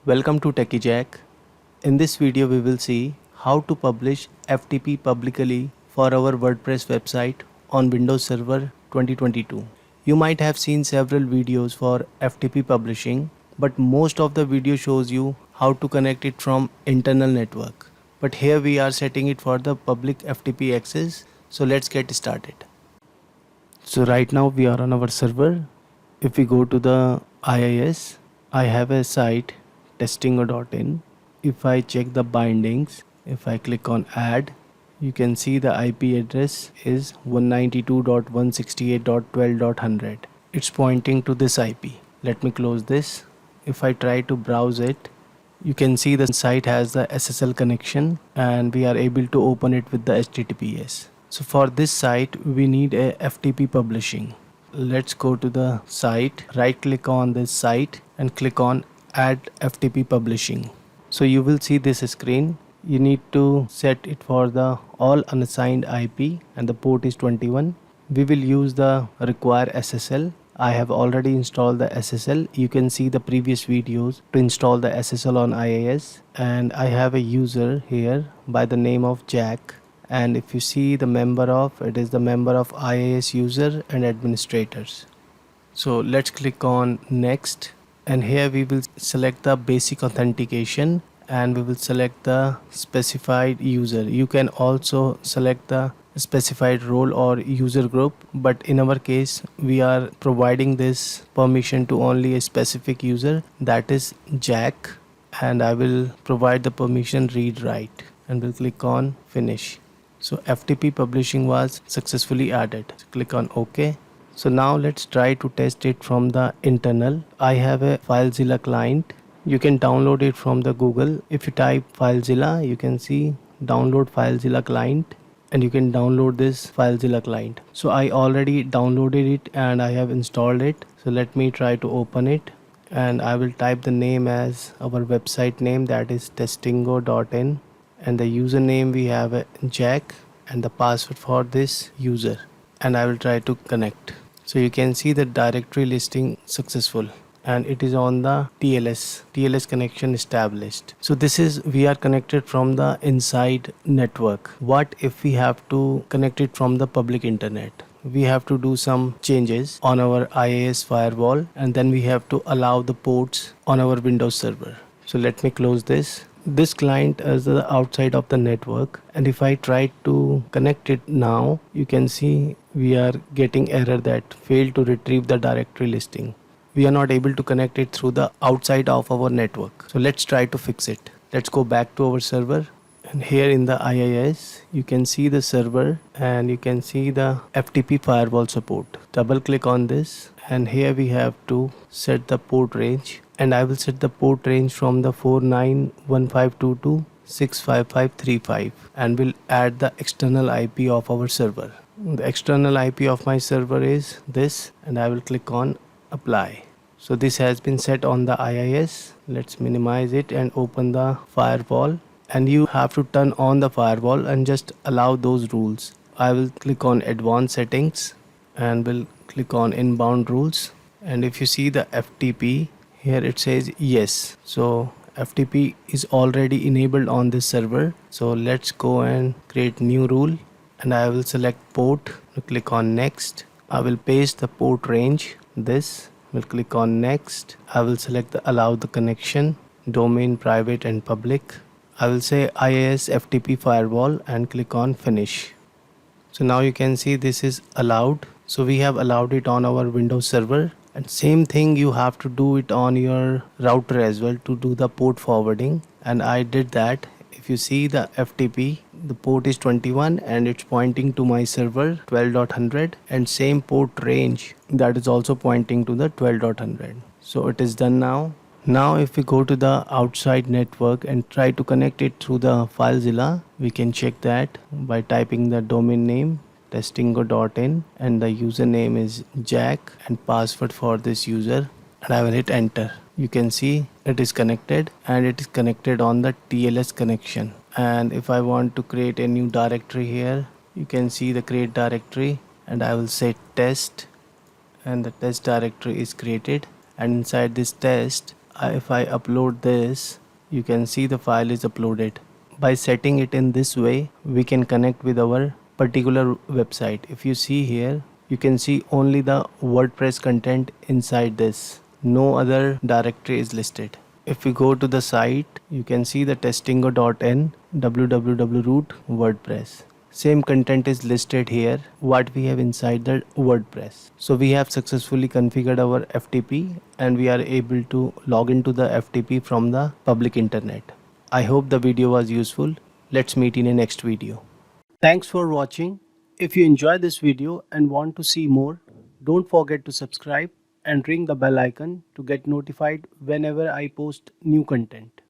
Welcome to Techi Jack. In this video we will see how to publish FTP publicly for our WordPress website on Windows Server 2022. You might have seen several videos for FTP publishing, but most of the video shows you how to connect it from internal network. But here we are setting it for the public FTP access. So let's get started. So right now we are on our server. If we go to the IIS, I have a site testingo.in. If I check the bindings, if I click on add, you can see the IP address is 192.168.12.100. It's pointing to this IP. Let me close this. If I try to browse it, you can see the site has the SSL connection and we are able to open it with the HTTPS. So for this site, we need a FTP publishing. Let's go to the site, right click on this site and click on add FTP publishing. So you will see this screen. You need to set it for the all unassigned IP and the port is 21. We will use the require SSL. I have already installed the SSL. You can see the previous videos to install the SSL on IIS, and I have a user here by the name of Jack. And if you see the member of, it is the member of IIS user and administrators. So let's click on next, and here we will select the basic authentication and we will select the specified user. You can also select the specified role or user group, but in our case we are providing this permission to only a specific user, that is Jack, and I will provide the permission read write and we'll click on finish. So FTP publishing was successfully added. So click on OK. So now let's try to test it from the internal. I have a Filezilla client. You can download it from the Google. If you type Filezilla, you can see download Filezilla client and you can download this Filezilla client. So I already downloaded it and I have installed it. So let me try to open it and I will type the name as our website name, that is testingo.in. And the username we have a Jack and the password for this user, and I will try to connect. So you can see the directory listing successful and it is on the TLS connection established. So this is, we are connected from the inside network. What if we have to connect it from the public internet? We have to do some changes on our IIS firewall and then we have to allow the ports on our Windows server. So let me close this. This client is the outside of the network, and if I try to connect it now, you can see we are getting error that failed to retrieve the directory listing. We are not able to connect it through the outside of our network. So let's try to fix it. Let's go back to our server, and here in the IIS you can see the server and you can see the FTP firewall support. Double click on this and here we have to set the port range. And I will set the port range from the 491522-65535 and will add the external IP of our server. The external IP of my server is this, and I will click on apply. So this has been set on the IIS. Let's minimize it and open the firewall, and you have to turn on the firewall and just allow those rules. I will click on advanced settings and will click on inbound rules, and if you see the FTP, here it says yes. So FTP is already enabled on this server. So let's go and create new rule, and I will select port, click on next. I will paste the port range, this, will click on next. I will select the allow the connection, domain private and public. I will say IIS FTP firewall and click on finish. So now you can see this is allowed. So we have allowed it on our Windows server. And same thing you have to do it on your router as well to do the port forwarding, and I did that. If you see the FTP, the port is 21 and it's pointing to my server 12.100, and same port range that is also pointing to the 12.100. So it is done now. Now if we go to the outside network and try to connect it through the Filezilla, we can check that by typing the domain name testingo.in and the username is Jack and password for this user, and I will hit enter. You can see it is connected and it is connected on the TLS connection. And if I want to create a new directory here, you can see the create directory, and I will say test, and the test directory is created, and inside this test if I upload this, you can see the file is uploaded. By setting it in this way, we can connect with our particular website. If you see here, you can see only the WordPress content inside this. No other directory is listed. If we go to the site, you can see the testingo.n www root WordPress. Same content is listed here what we have inside the WordPress. So we have successfully configured our FTP and we are able to log into the FTP from the public internet. I hope the video was useful. Let's meet in a next video. Thanks for watching. If you enjoy this video and want to see more, don't forget to subscribe and ring the bell icon to get notified whenever I post new content.